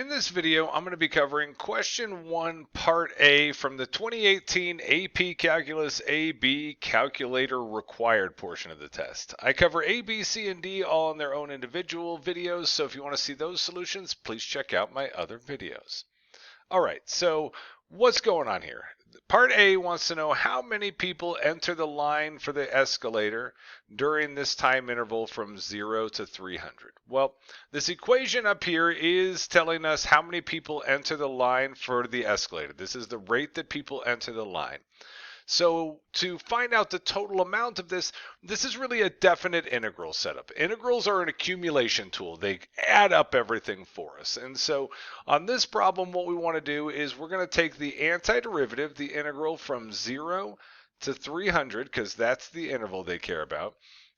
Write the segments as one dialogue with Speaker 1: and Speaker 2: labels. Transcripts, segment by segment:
Speaker 1: In this video, I'm going to be covering question 1, part A from the 2018 AP Calculus AB Calculator Required portion of the test. I cover A, B, C, and D all in their own individual videos, so if you want to see those solutions, please check out my other videos. Alright, so what's going on here? Part A wants to know how many people enter the line for the escalator during this time interval from 0 to 300. Well, this equation up here is telling us how many people enter the line for the escalator. This is the rate that people enter the line. So to find out the total amount of this, this is really a definite integral setup. Integrals are an accumulation tool. They add up everything for us. And so on this problem, what we want to do is we're going to take the antiderivative, the integral from 0 to 300, because that's the interval they care about.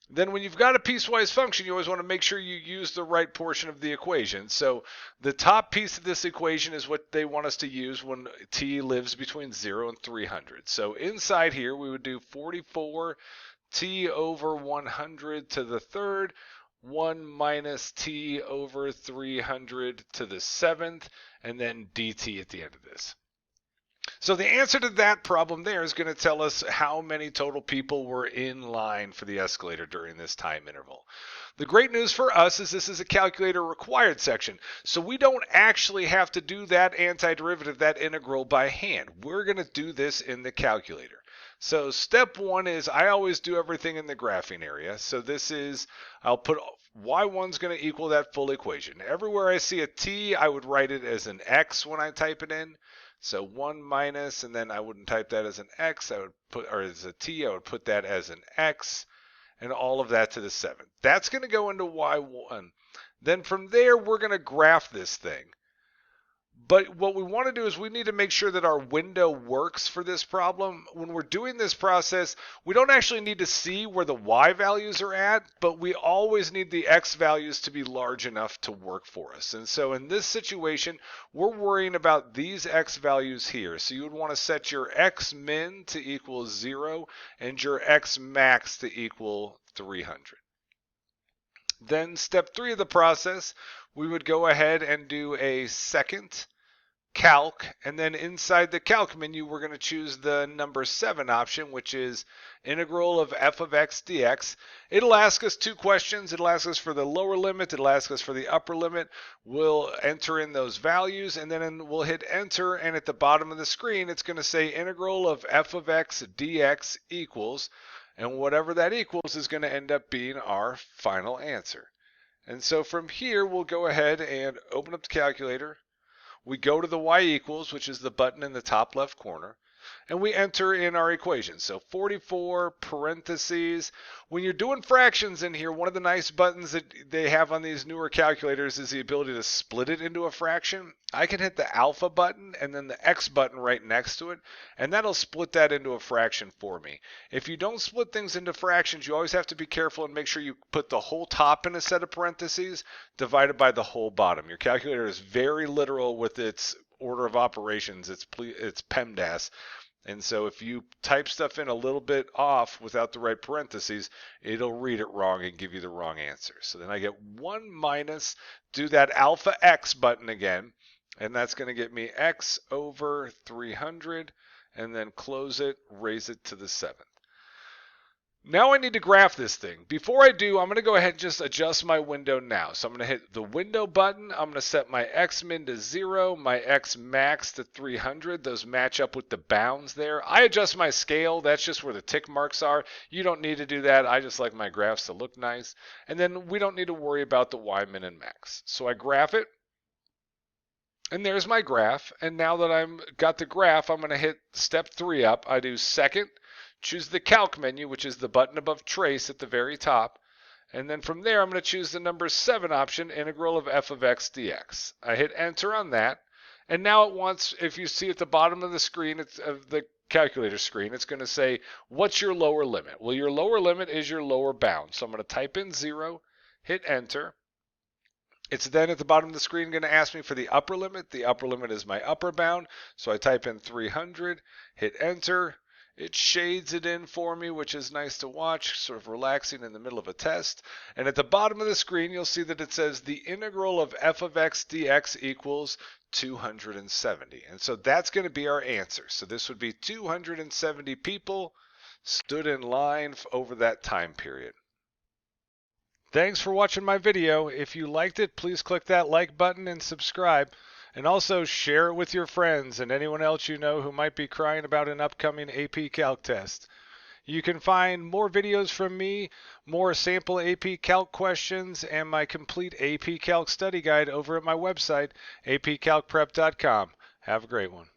Speaker 1: Then when you've got a piecewise function, you always want to make sure you use the right portion of the equation. So the top piece of this equation is what they want us to use when t lives between 0 and 300. So inside here, we would do 44 t over 100 to the third, 1 minus t over 300 to the seventh, and then dt at the end of this. So the answer to that problem there is going to tell us how many total people were in line for the escalator during this time interval. The great news for us is this is a calculator required section, so we don't actually have to do that antiderivative, that integral, by hand. We're going to do this in the calculator. So step one is I always do everything in the graphing area. So this is, I'll put y1's going to equal that full equation. Everywhere I see a t, I would write it as an x when I type it in. So 1 minus, and then I wouldn't type that as an x, I would put, or as a t, I would put that as an x, and all of that to the 7th. That's going to go into y1. Then from there, we're going to graph this thing. But what we want to do is we need to make sure that our window works for this problem. When we're doing this process, we don't actually need to see where the y values are at, but we always need the x values to be large enough to work for us. And so in this situation, we're worrying about these x values here. So you would want to set your x min to equal 0 and your x max to equal 300. Then step 3 of the process, we would go ahead and do a second calc, and then inside the calc menu we're going to choose the number 7 option, which is integral of f of x dx. It'll ask us two questions. It'll ask us for the lower limit, it'll ask us for the upper limit. We'll enter in those values, and then we'll hit enter, and at the bottom of the screen it's going to say integral of f of x dx equals, and whatever that equals is going to end up being our final answer. And so from here we'll go ahead and open up the calculator. We go to the y equals, which is the button in the top left corner, and we enter in our equation. So 44 parentheses. When you're doing fractions in here, one of the nice buttons that they have on these newer calculators is the ability to split it into a fraction. I can hit the alpha button and then the x button right next to it, and that'll split that into a fraction for me. If you don't split things into fractions, you always have to be careful and make sure you put the whole top in a set of parentheses divided by the whole bottom. Your calculator is very literal with its order of operations. It's PEMDAS. And so if you type stuff in a little bit off without the right parentheses, it'll read it wrong and give you the wrong answer. So then I get 1 minus, do that alpha x button again, and that's going to get me x over 300, and then close it, raise it to the 7th. Now I need to graph this thing. Before I do, I'm going to go ahead and just adjust my window now. So I'm going to hit the window button. I'm going to set my x min to 0, my x max to 300. Those match up with the bounds there. I adjust my scale. That's just where the tick marks are. You don't need to do that. I just like my graphs to look nice. And then we don't need to worry about the y min and max. So I graph it. And there's my graph. And now that I've got the graph, I'm going to hit step 3 up. I do second. Choose the calc menu, which is the button above trace at the very top. And then from there, I'm going to choose the number 7 option, integral of f of x dx. I hit enter on that. And now it wants, if you see at the bottom of the screen, of the calculator screen, it's going to say, what's your lower limit? Well, your lower limit is your lower bound. So I'm going to type in 0, hit enter. It's then at the bottom of the screen going to ask me for the upper limit. The upper limit is my upper bound. So I type in 300, hit enter. It shades it in for me, which is nice to watch, sort of relaxing in the middle of a test. And at the bottom of the screen, you'll see that it says the integral of f of x dx equals 270. And so that's going to be our answer. So this would be 270 people stood in line over that time period. Thanks for watching my video. If you liked it, please click that like button and subscribe. And also share it with your friends and anyone else you know who might be crying about an upcoming AP Calc test. You can find more videos from me, more sample AP Calc questions, and my complete AP Calc study guide over at my website, apcalcprep.com. Have a great one.